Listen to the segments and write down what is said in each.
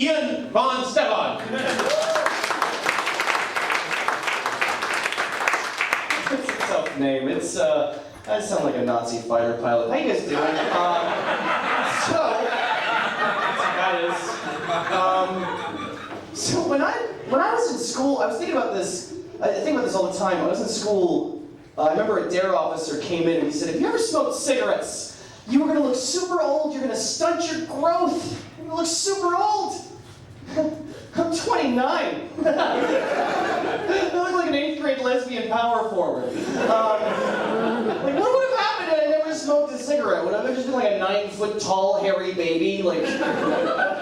Ian von Steffen. It's a tough name. I sound like a Nazi fighter pilot. How you guys doing? So when I was in school, I was thinking about this. I think about this all the time. When I was in school, I remember a dare officer came in and he said, "If you ever smoked cigarettes, you were gonna look super old. You're gonna stunt your growth. You're gonna look super old." I'm 29. I look like an 8th grade lesbian power forward. Like, what would have happened if I never smoked a cigarette? Would I have just been like a 9-foot tall, hairy baby, like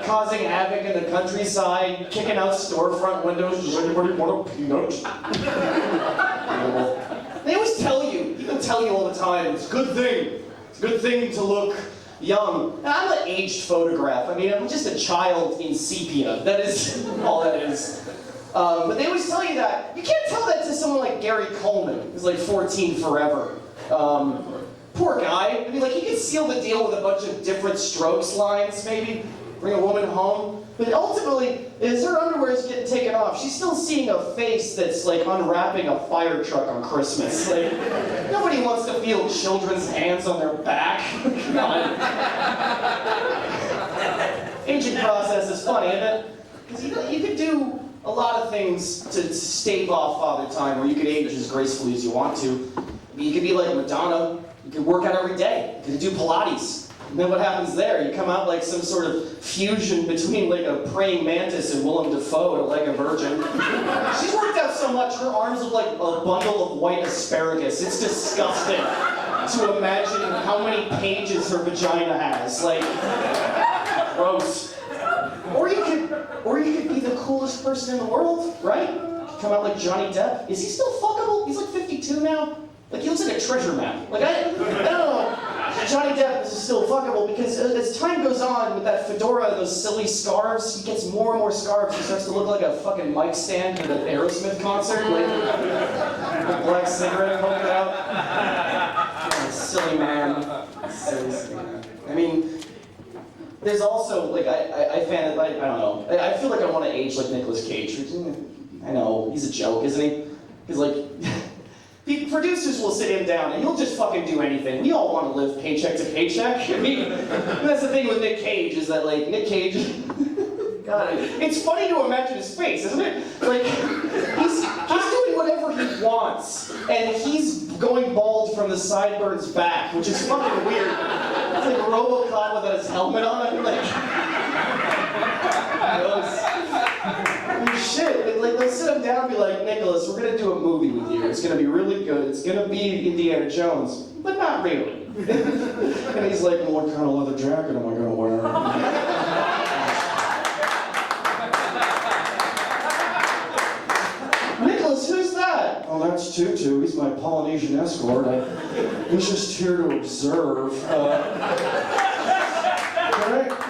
causing havoc in the countryside, kicking out storefront windows? Does anybody want a peanut? They always tell you, people tell you all the time, it's a good thing. It's a good thing to look young. And I'm an aged photograph. I mean, I'm just a child in sepia. That is all that is. But they always tell you that. You can't tell that to someone like Gary Coleman, who's like 14 forever. Poor guy. I mean, like, he could seal the deal with a bunch of different strokes lines, maybe. Bring a woman home. But ultimately, as her underwear is getting taken off, she's still seeing a face that's like unwrapping a fire truck on Christmas. Like, nobody wants to feel children's hands on their back. Come on. Aging process is funny, isn't it? Because you could do a lot of things to stave off father time, or you could age as gracefully as you want to. I mean, you could be like Madonna. You could work out every day. You could do Pilates. And then what happens there? You come out like some sort of fusion between like a praying mantis and Willem Dafoe like a virgin. She's worked out so much, her arms look like a bundle of white asparagus. It's disgusting to imagine how many pages her vagina has. Like, gross. Or you could be the coolest person in the world, right? Come out like Johnny Depp. Is he still fuckable? He's like 52 now. Like, he looks like a treasure map. Like, I don't know. Johnny Depp is still fuckable because as time goes on with that fedora and those silly scarves, he gets more and more scarves. He starts to look like a fucking mic stand at an Aerosmith concert. Like, a black cigarette poking out. Oh, silly man. Seriously. I mean, there's also, like, I don't know. I feel like I want to age like Nicolas Cage. I know, he's a joke, isn't he? He's like... The producers will sit him down and he'll just fucking do anything. We all want to live paycheck to paycheck. I mean, that's the thing with Nick Cage, is that like, Nick Cage, God, it's funny to imagine his face, isn't it? Like, he's doing whatever he wants, and he's going bald from the sideburns back, which is fucking weird. It's like RoboCop without his helmet on. I'm like, shit, like they'll sit him down and be like, "Nicholas, we're gonna do a movie with you. It's gonna be really good. It's gonna be Indiana Jones, but not really." And he's like, "Well, what kind of leather jacket am I gonna wear?" "Nicholas, who's that?" "Oh, that's Tutu. He's my Polynesian escort. He's just here to observe."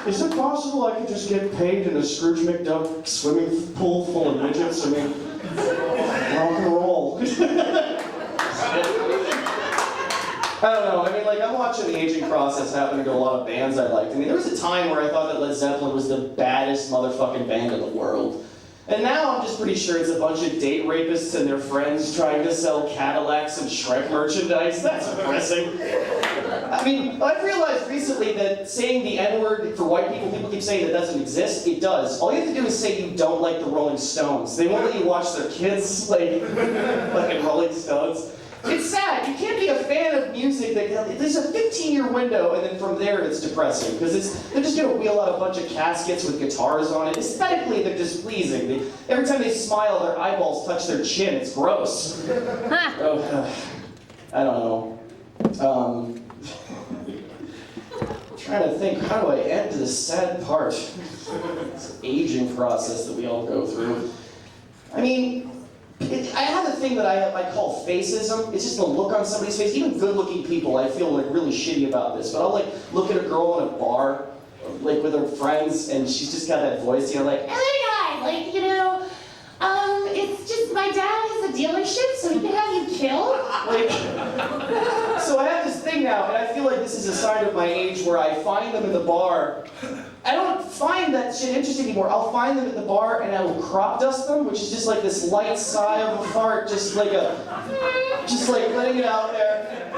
Is it possible I could just get paid in a Scrooge McDuck swimming pool full of midgets? I mean, rock and roll. I don't know. I mean, like, I'm watching the aging process happen to a lot of bands I liked. I mean, there was a time where I thought that Led Zeppelin was the baddest motherfucking band in the world. And now I'm just pretty sure it's a bunch of date rapists and their friends trying to sell Cadillacs and Shrek merchandise. That's depressing. I mean, I've realized recently that saying the N-word for white people keep saying that doesn't exist. It does. All you have to do is say you don't like the Rolling Stones. They won't let you watch their kids like fucking Rolling Stones. It's sad. You can't be a fan of music that there's a 15-year window, and then from there it's depressing because they're just gonna wheel out a bunch of caskets with guitars on it. Aesthetically, they're displeasing. Every time they smile, their eyeballs touch their chin. It's gross. I don't know. Trying to think, how do I end this sad part? This aging process that we all go through. I mean, I have a thing that I call faceism. It's just the look on somebody's face. Even good-looking people, I feel like really shitty about this. But I'll like look at a girl in a bar, like with her friends, and she's just got that voice, you know, like, "Hey guy, like, you know, it's just my dad has a dealership, so he can have you killed." Like, so I have this thing now, and I feel like this is a sign of my age where I find them in the bar. I don't find that shit interesting anymore. I'll find them at the bar and I will crop dust them, which is just like this light sigh of a fart, just like letting it out there.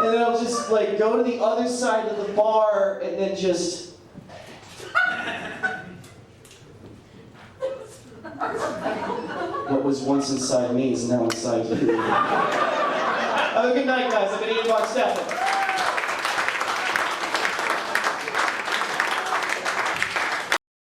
And then I'll just like go to the other side of the bar and then just. What was once inside me is now inside you. Have a good night, guys. I've been Ian von Steffen.